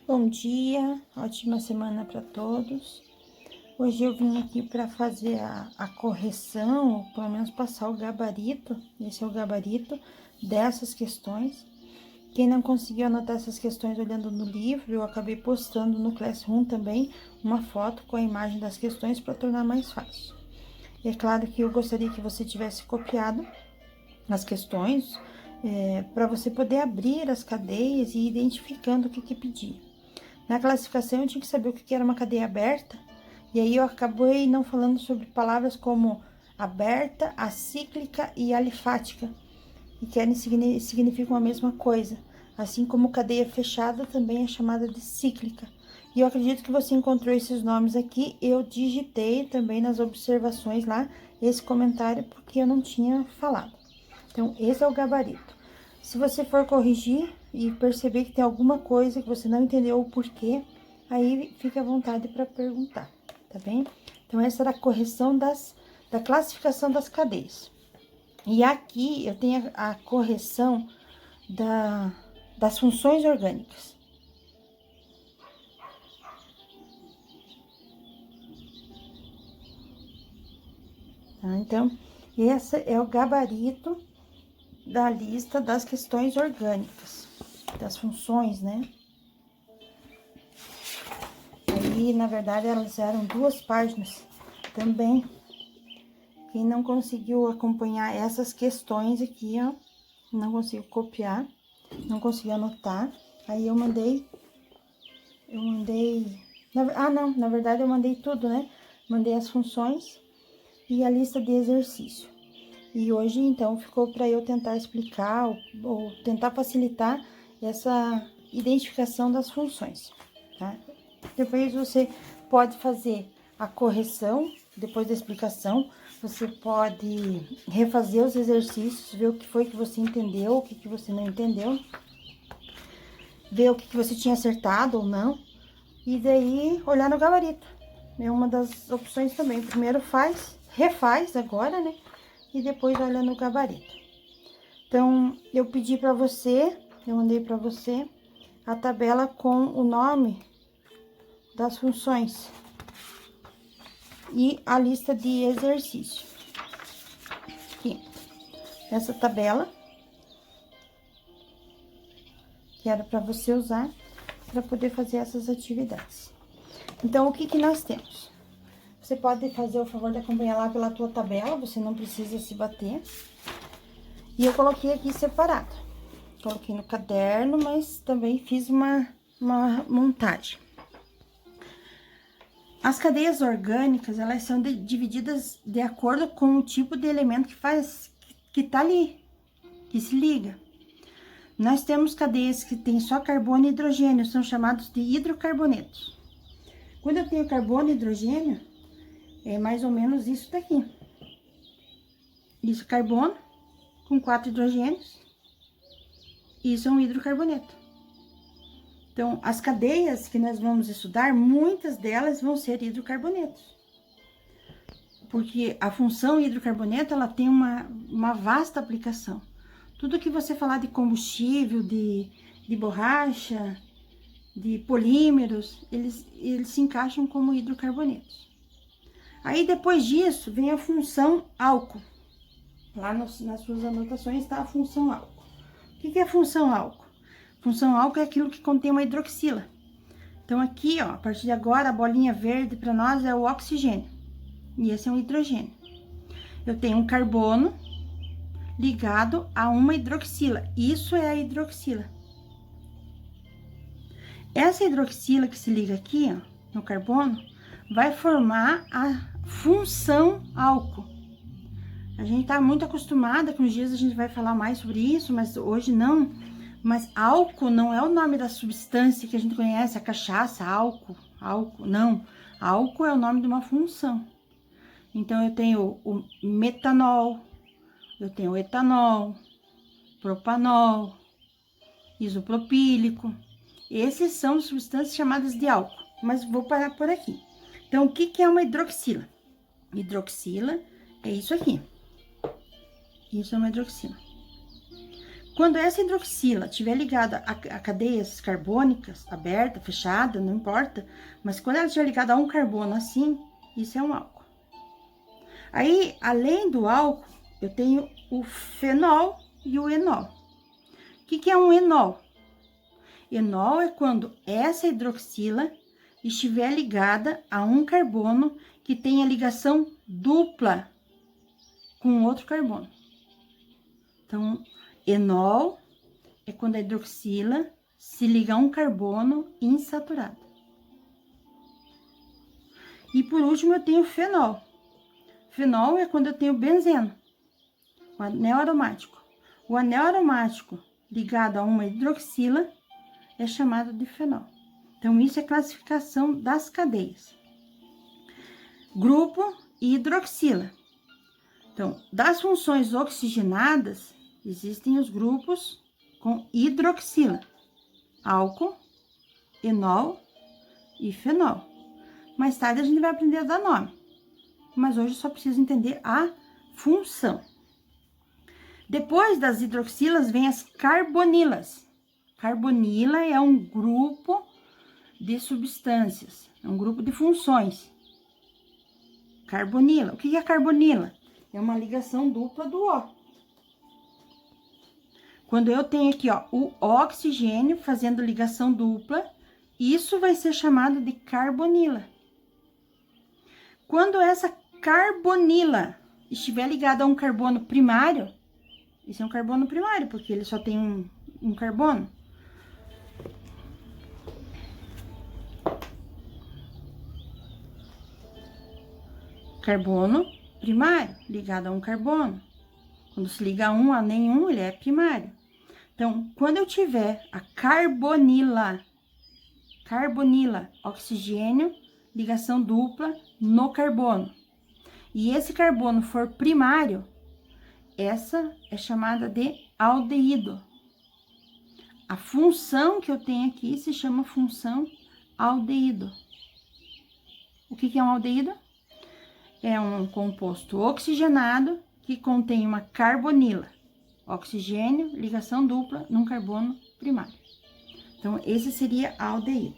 Bom dia, ótima semana para todos. Hoje eu vim aqui para fazer a correção, ou pelo menos passar o gabarito, esse é o gabarito dessas questões. Quem não conseguiu anotar essas questões olhando no livro, eu acabei postando no Classroom também uma foto com a imagem das questões para tornar mais fácil. É claro que eu gostaria que você tivesse copiado as questões, para você poder abrir as cadeias e ir identificando o que pedia. Na classificação, eu tinha que saber o que era uma cadeia aberta, e aí eu acabei não falando sobre palavras como aberta, acíclica e alifática, e que significam a mesma coisa, assim como cadeia fechada também é chamada de cíclica. E eu acredito que você encontrou esses nomes aqui, eu digitei também nas observações lá esse comentário, porque eu não tinha falado. Então, esse é o gabarito. Se você for corrigir e perceber que tem alguma coisa que você não entendeu o porquê, aí fique à vontade para perguntar, tá bem? Então, essa era a correção da classificação das cadeias. E aqui eu tenho a correção das funções orgânicas. Tá? Então, esse é o gabarito da lista das questões orgânicas, das funções, né? Aí, na verdade, elas eram 2 páginas também. Quem não conseguiu acompanhar essas questões aqui, ó, não conseguiu copiar, não conseguiu anotar, aí eu mandei, não, na verdade eu mandei tudo, né? Mandei as funções e a lista de exercício. E hoje, então, ficou para eu tentar explicar ou tentar facilitar essa identificação das funções, tá? Depois você pode fazer a correção, depois da explicação, você pode refazer os exercícios, ver o que foi que você entendeu, o que que você não entendeu, ver o que que você tinha acertado ou não, e daí olhar no gabarito. É uma das opções também. Primeiro refaz agora, né? E depois olha no gabarito. Então, eu pedi para você, eu mandei para você a tabela com o nome das funções e a lista de exercício. Aqui, essa tabela, que era para você usar para poder fazer essas atividades. Então, o que que nós temos? Você pode fazer o favor de acompanhar lá pela tua tabela, você não precisa se bater. E eu coloquei aqui separado. Coloquei no caderno, mas também fiz uma montagem. As cadeias orgânicas, elas são divididas de acordo com o tipo de elemento que tá ali, que se liga. Nós temos cadeias que tem só carbono e hidrogênio, são chamados de hidrocarbonetos. Quando eu tenho carbono e hidrogênio, é mais ou menos isso daqui. Isso é carbono com 4 hidrogênios, isso é um hidrocarboneto. Então, as cadeias que nós vamos estudar, muitas delas vão ser hidrocarbonetos. Porque a função hidrocarboneto, ela tem uma vasta aplicação. Tudo que você falar de combustível, de borracha, de polímeros, eles se encaixam como hidrocarbonetos. Aí, depois disso, vem a função álcool. Lá nas suas anotações está a função álcool. O que é a função álcool? Função álcool é aquilo que contém uma hidroxila. Então, aqui, ó, a partir de agora, a bolinha verde para nós é o oxigênio. E esse é um hidrogênio. Eu tenho um carbono ligado a uma hidroxila. Isso é a hidroxila. Essa hidroxila que se liga aqui, ó, no carbono, vai formar a função álcool. A gente tá muito acostumada, que uns dias a gente vai falar mais sobre isso, mas hoje não. Mas álcool não é o nome da substância que a gente conhece, a cachaça, álcool, não. Álcool é o nome de uma função. Então, eu tenho o metanol, eu tenho o etanol, propanol, isopropílico. Esses são substâncias chamadas de álcool, mas vou parar por aqui. Então, o que é uma hidroxila? Hidroxila é isso aqui. Isso é uma hidroxila. Quando essa hidroxila estiver ligada a cadeias carbônicas, aberta, fechada, não importa, mas quando ela estiver ligada a um carbono assim, isso é um álcool. Aí, além do álcool, eu tenho o fenol e o enol. O que é um enol? Enol é quando essa hidroxila estiver ligada a um carbono que tenha ligação dupla com outro carbono. Então, enol é quando a hidroxila se liga a um carbono insaturado. E por último, eu tenho fenol. Fenol é quando eu tenho benzeno, o anel aromático. O anel aromático ligado a uma hidroxila é chamado de fenol. Então, isso é classificação das cadeias. Grupo e hidroxila. Então, das funções oxigenadas, existem os grupos com hidroxila, álcool, enol e fenol. Mais tarde a gente vai aprender a dar nome, mas hoje só precisa entender a função. Depois das hidroxilas vem as carbonilas. Carbonila é um grupo de substâncias, é um grupo de funções. Carbonila. O que é carbonila? É uma ligação dupla do O. Quando eu tenho aqui, ó, o oxigênio fazendo ligação dupla, isso vai ser chamado de carbonila. Quando essa carbonila estiver ligada a um carbono primário, isso é um carbono primário, porque ele só tem um carbono. Carbono primário, ligado a um carbono. Quando se liga a um a nenhum, ele é primário. Então, quando eu tiver a carbonila, oxigênio, ligação dupla no carbono, e esse carbono for primário, essa é chamada de aldeído. A função que eu tenho aqui se chama função aldeído. O que é um aldeído? É um composto oxigenado que contém uma carbonila, oxigênio, ligação dupla num carbono primário. Então, esse seria aldeído.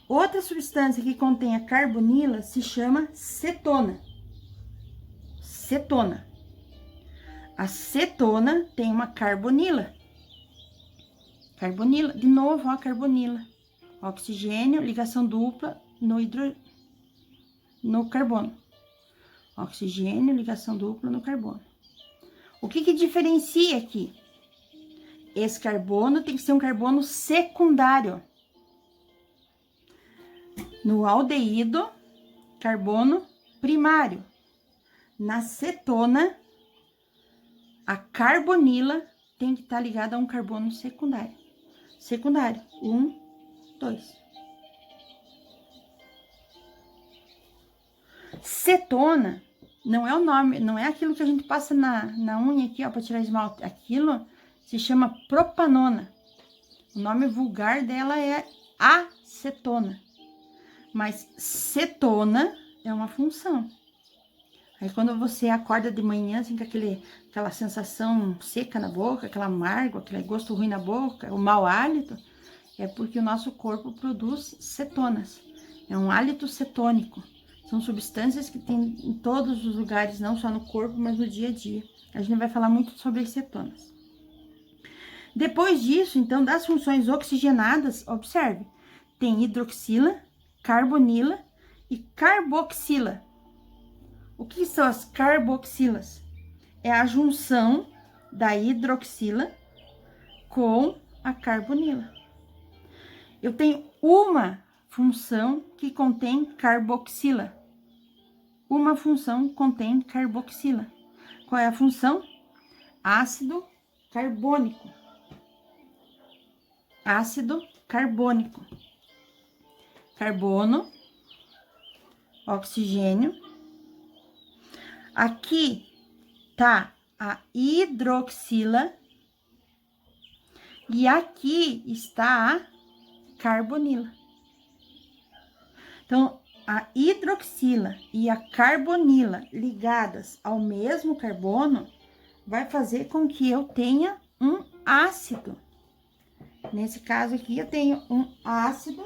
Outra substância que contém a carbonila se chama cetona. Cetona. A cetona tem uma carbonila. Carbonila, de novo, ó, a carbonila. Oxigênio, ligação dupla no carbono. Oxigênio, ligação dupla no carbono. O que diferencia aqui? Esse carbono tem que ser um carbono secundário. No aldeído, carbono primário. Na cetona, a carbonila tem que estar ligada a um carbono secundário. Secundário, 1, 2. Cetona não é o nome, não é aquilo que a gente passa na unha aqui, ó, para tirar esmalte. Aquilo se chama propanona. O nome vulgar dela é acetona. Mas cetona é uma função. Aí quando você acorda de manhã, assim, com aquela sensação seca na boca, aquela amargo, aquele gosto ruim na boca, o mau hálito, é porque o nosso corpo produz cetonas. É um hálito cetônico. São substâncias que tem em todos os lugares, não só no corpo, mas no dia a dia. A gente vai falar muito sobre as cetonas. Depois disso, então, das funções oxigenadas, observe, tem hidroxila, carbonila e carboxila. O que são as carboxilas? É a junção da hidroxila com a carbonila. Eu tenho uma função que contém carboxila. Uma função contém carboxila. Qual é a função? Ácido carbônico. Ácido carbônico. Carbono, oxigênio. Aqui tá a hidroxila e aqui está a carbonila. Então, a hidroxila e a carbonila ligadas ao mesmo carbono vai fazer com que eu tenha um ácido. Nesse caso aqui, eu tenho um ácido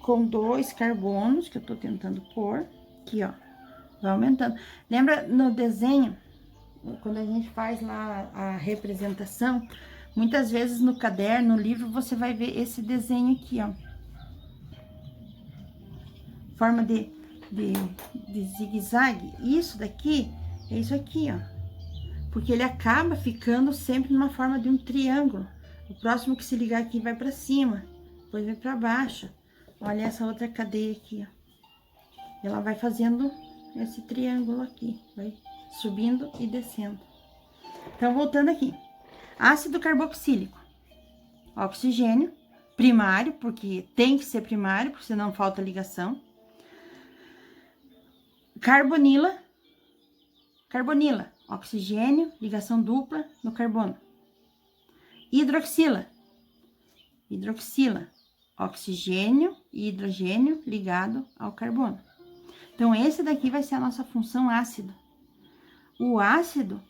com 2 carbonos, que eu tô tentando pôr. Aqui, ó, vai aumentando. Lembra no desenho, quando a gente faz lá a representação, muitas vezes no caderno, no livro, você vai ver esse desenho aqui, ó. Forma de zigue-zague. Isso daqui é isso aqui, ó. Porque ele acaba ficando sempre numa forma de um triângulo. O próximo que se ligar aqui vai pra cima, depois vai pra baixo. Olha essa outra cadeia aqui, ó. Ela vai fazendo esse triângulo aqui, vai subindo e descendo. Então, voltando aqui. Ácido carboxílico. Oxigênio, primário, porque tem que ser primário, porque senão falta ligação. Carbonila, oxigênio, ligação dupla no carbono. Hidroxila, oxigênio e hidrogênio ligado ao carbono. Então, esse daqui vai ser a nossa função ácido. O ácido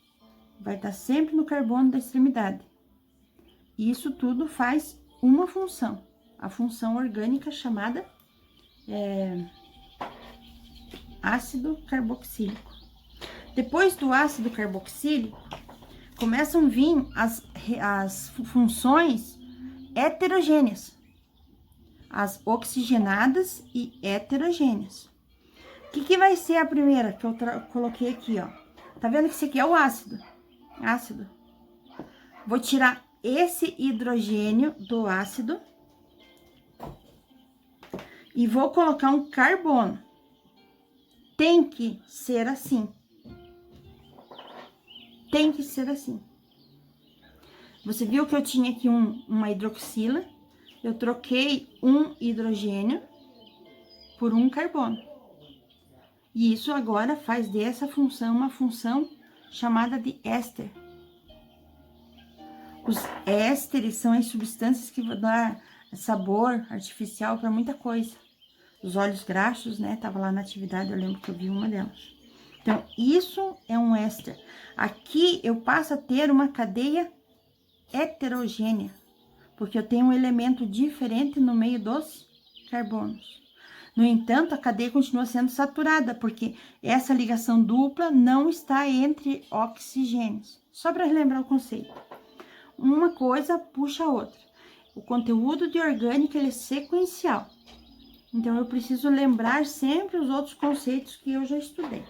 vai estar sempre no carbono da extremidade. E isso tudo faz uma função, a função orgânica chamada ácido carboxílico. Depois do ácido carboxílico, começam a vir as funções heterogêneas, as oxigenadas e heterogêneas. O que vai ser a primeira que eu coloquei aqui, ó? Tá vendo que isso aqui é o ácido? Ácido. Vou tirar esse hidrogênio do ácido e vou colocar um carbono. Tem que ser assim. Tem que ser assim. Você viu que eu tinha aqui uma hidroxila, eu troquei um hidrogênio por um carbono. E isso agora faz dessa função uma função chamada de éster. Os ésteres são as substâncias que vão dar sabor artificial para muita coisa. Os óleos graxos, né? Tava lá na atividade, eu lembro que eu vi uma delas. Então, isso é um éster. Aqui eu passo a ter uma cadeia heterogênea, porque eu tenho um elemento diferente no meio dos carbonos. No entanto, a cadeia continua sendo saturada, porque essa ligação dupla não está entre oxigênios. Só para relembrar o conceito. Uma coisa puxa a outra. O conteúdo de orgânica, ele é sequencial. Então, eu preciso lembrar sempre os outros conceitos que eu já estudei.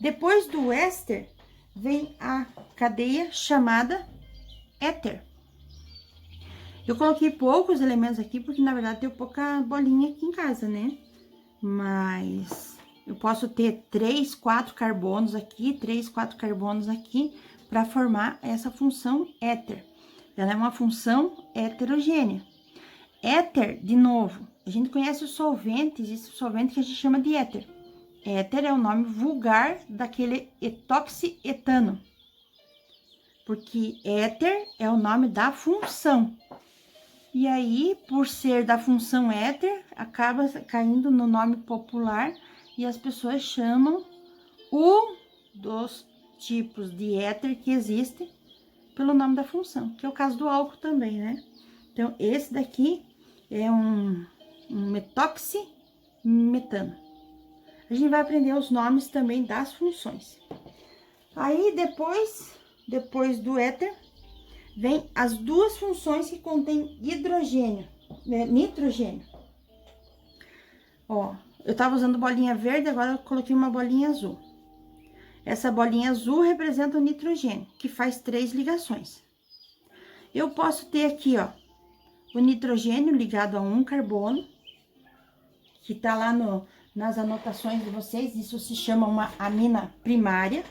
Depois do éster, vem a cadeia chamada éter. Eu coloquei poucos elementos aqui, porque na verdade tem pouca bolinha aqui em casa, né? Mas eu posso ter 3, 4 carbonos aqui, 3, 4 carbonos aqui, para formar essa função éter. Ela é uma função heterogênea. Éter, de novo, a gente conhece os solventes, esse solvente que a gente chama de éter. Éter é o nome vulgar daquele etoxietano. Porque éter é o nome da função. E aí, por ser da função éter, acaba caindo no nome popular e as pessoas chamam um dos tipos de éter que existe pelo nome da função, que é o caso do álcool também, né? Então, esse daqui é um metoximetano. A gente vai aprender os nomes também das funções. Aí, depois do éter, vem as duas funções que contêm hidrogênio, né, nitrogênio. Ó, eu tava usando bolinha verde, agora eu coloquei uma bolinha azul. Essa bolinha azul representa o nitrogênio, que faz 3 ligações. Eu posso ter aqui, ó, o nitrogênio ligado a um carbono, que tá lá nas anotações de vocês, isso se chama uma amina primária.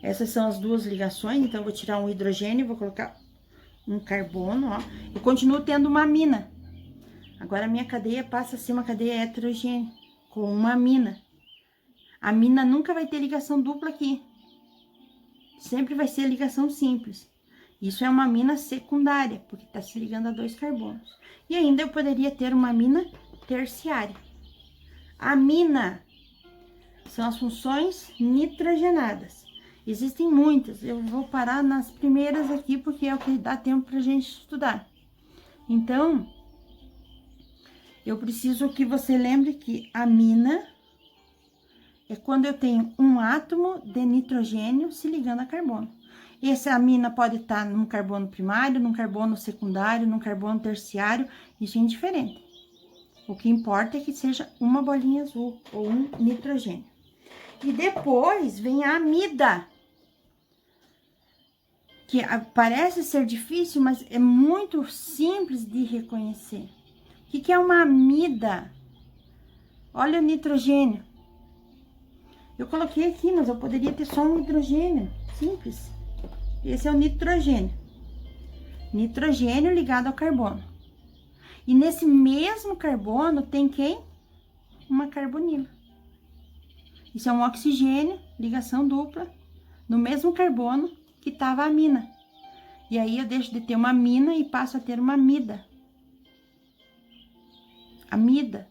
Essas são as duas ligações, então eu vou tirar um hidrogênio, vou colocar um carbono, ó. Eu continuo tendo uma amina. Agora a minha cadeia passa a ser uma cadeia heterogênea, com uma amina. A amina nunca vai ter ligação dupla aqui. Sempre vai ser ligação simples. Isso é uma amina secundária, porque está se ligando a 2 carbonos. E ainda eu poderia ter uma amina terciária. A amina são as funções nitrogenadas. Existem muitas, eu vou parar nas primeiras aqui, porque é o que dá tempo pra gente estudar. Então, eu preciso que você lembre que amina é quando eu tenho um átomo de nitrogênio se ligando a carbono. Essa amina pode estar num carbono primário, num carbono secundário, num carbono terciário, isso é indiferente. O que importa é que seja uma bolinha azul ou um nitrogênio. E depois vem a amida, que parece ser difícil, mas é muito simples de reconhecer. O que é uma amida? Olha o nitrogênio. Eu coloquei aqui, mas eu poderia ter só um hidrogênio, simples. Esse é o nitrogênio. Nitrogênio ligado ao carbono. E nesse mesmo carbono tem quem? Uma carbonila. Isso é um oxigênio, ligação dupla, no mesmo carbono que estava a amina. E aí eu deixo de ter uma amina e passo a ter uma amida. Amida.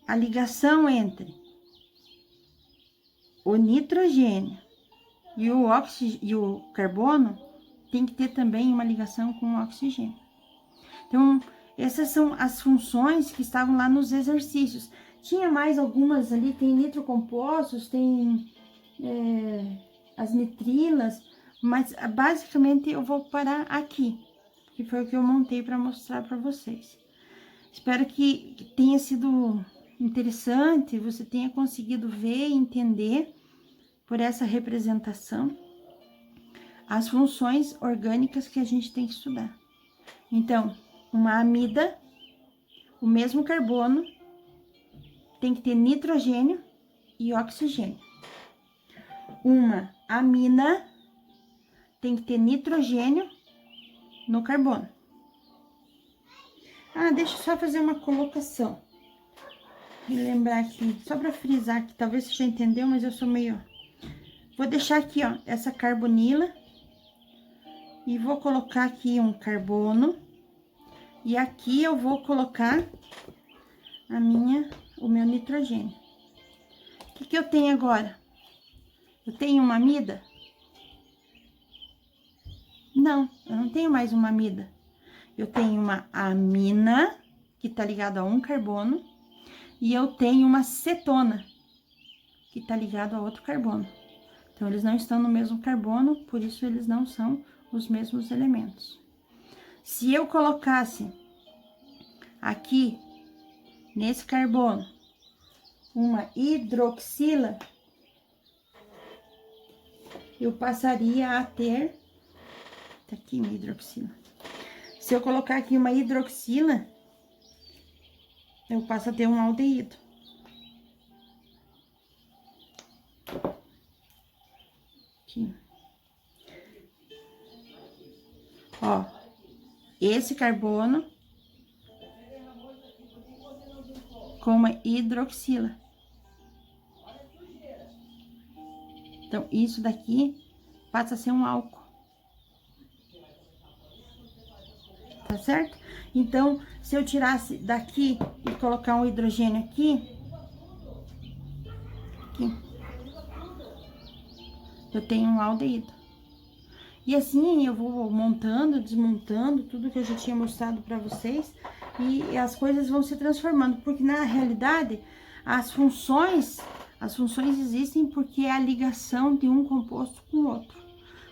A ligação entre o nitrogênio e o carbono tem que ter também uma ligação com o oxigênio. Então, essas são as funções que estavam lá nos exercícios. Tinha mais algumas ali, tem nitrocompostos, tem as nitrilas, mas basicamente eu vou parar aqui, que foi o que eu montei para mostrar para vocês. Espero que tenha sido interessante, você tenha conseguido ver e entender por essa representação as funções orgânicas que a gente tem que estudar. Então, uma amida, o mesmo carbono, tem que ter nitrogênio e oxigênio. Uma amina tem que ter nitrogênio no carbono. Deixa eu só fazer uma colocação. E lembrar aqui, só para frisar que talvez você já entendeu, mas eu sou meio... Vou deixar aqui, ó, essa carbonila. E vou colocar aqui um carbono. E aqui eu vou colocar o meu nitrogênio. O que eu tenho agora? Eu tenho uma amida? Não, eu não tenho mais uma amida. Eu tenho uma amina, que tá ligada a um carbono, e eu tenho uma cetona, que tá ligado a outro carbono. Então, eles não estão no mesmo carbono, por isso eles não são os mesmos elementos. Se eu colocasse aqui, nesse carbono, uma hidroxila, eu passaria a ter... Tá aqui minha hidroxila. Se eu colocar aqui uma hidroxila, eu passo a ter um aldeído. Aqui. Ó, esse carbono com uma hidroxila. Então, isso daqui passa a ser um álcool. Tá certo? Então, se eu tirasse daqui e colocar um hidrogênio aqui, eu tenho um aldeído. E assim eu vou montando, desmontando tudo que eu já tinha mostrado para vocês e as coisas vão se transformando, porque na realidade as funções existem porque é a ligação de um composto com o outro.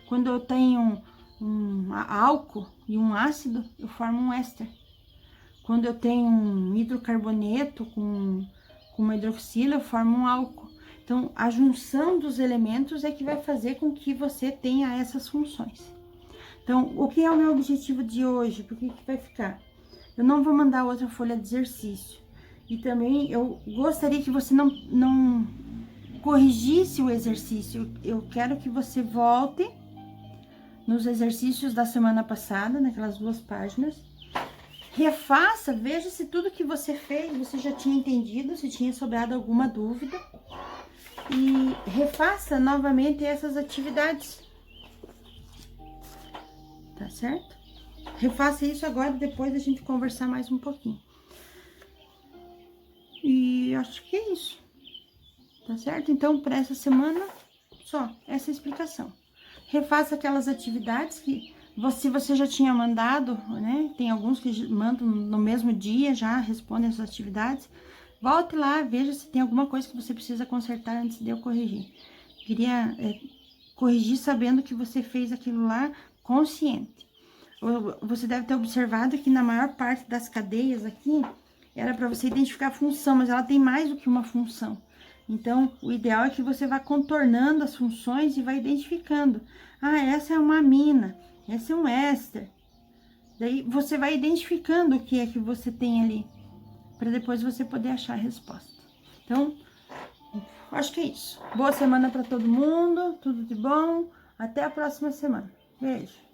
Quando eu tenho um álcool e um ácido, eu formo um éster. Quando eu tenho um hidrocarboneto com uma hidroxila, eu formo um álcool. Então, a junção dos elementos é que vai fazer com que você tenha essas funções. Então, o que é o meu objetivo de hoje? Por que vai ficar? Eu não vou mandar outra folha de exercício. E também eu gostaria que você não corrigisse o exercício. Eu quero que você volte nos exercícios da semana passada, naquelas 2 páginas. Refaça, veja se tudo que você fez, você já tinha entendido, se tinha sobrado alguma dúvida. E refaça novamente essas atividades. Tá certo? Refaça isso agora, depois a gente conversar mais um pouquinho. E acho que é isso. tá certo? Então, para essa semana, só essa explicação. Refaça aquelas atividades que você já tinha mandado, né? Tem alguns que mandam no mesmo dia, já respondem as atividades. Volte lá, veja se tem alguma coisa que você precisa consertar antes de eu corrigir. Queria corrigir sabendo que você fez aquilo lá consciente. Você deve ter observado que na maior parte das cadeias aqui, era para você identificar a função, mas ela tem mais do que uma função. Então, o ideal é que você vá contornando as funções e vai identificando. Ah, essa é uma amina, essa é um éster. Daí, você vai identificando o que é que você tem ali, para depois você poder achar a resposta. Então, acho que é isso. Boa semana para todo mundo, tudo de bom. Até a próxima semana. Beijo.